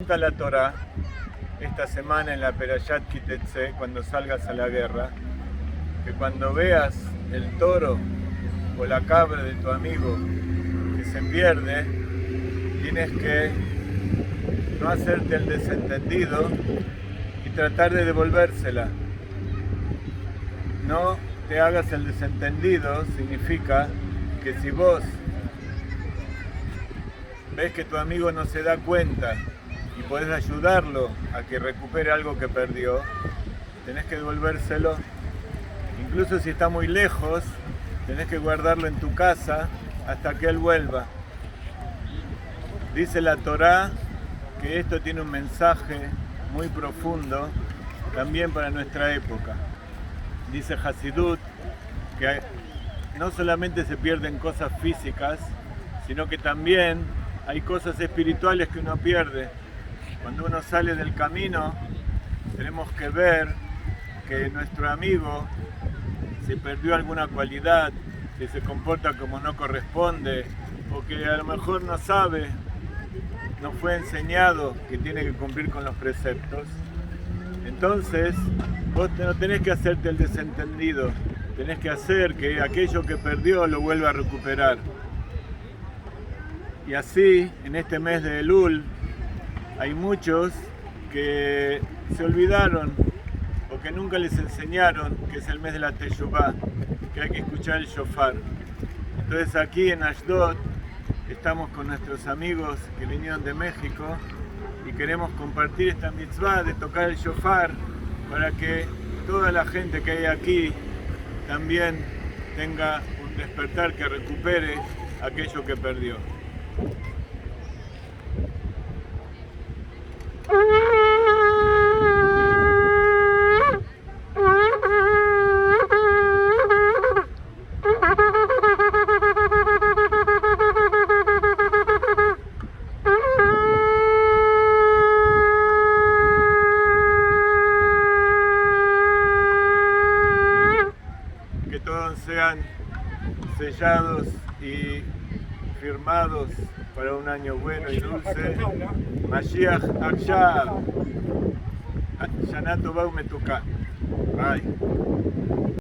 Cuenta la Torá esta semana en la Perashat Kitetse, cuando salgas a la guerra, que cuando veas el toro o la cabra de tu amigo que se pierde, tienes que no hacerte el desentendido y tratar de devolvérsela. No te hagas el desentendido significa que si vos ves que tu amigo no se da cuenta y podés ayudarlo a que recupere algo que perdió, tenés que devolvérselo. Incluso si está muy lejos, tenés que guardarlo en tu casa hasta que él vuelva. Dice la Torá que esto tiene un mensaje muy profundo también para nuestra época. Dice Hasidut que no solamente se pierden cosas físicas, sino que también hay cosas espirituales que uno pierde. Cuando uno sale del camino, tenemos que ver que nuestro amigo se perdió alguna cualidad, que se comporta como no corresponde, o que a lo mejor no sabe, no fue enseñado que tiene que cumplir con los preceptos. Entonces, vos no tenés que hacerte el desentendido, tenés que hacer que aquello que perdió lo vuelva a recuperar. Y así, en este mes de Elul, hay muchos que se olvidaron o que nunca les enseñaron que es el mes de la Teshuvá, que hay que escuchar el shofar. Entonces aquí en Ashdod estamos con nuestros amigos que vinieron de México y queremos compartir esta mitzvah de tocar el shofar para que toda la gente que hay aquí también tenga un despertar que recupere aquello que perdió. Que todos sean sellados y firmados para un año bueno y dulce. Mashiach Akshav. Shana Tova Umetuka. Bye.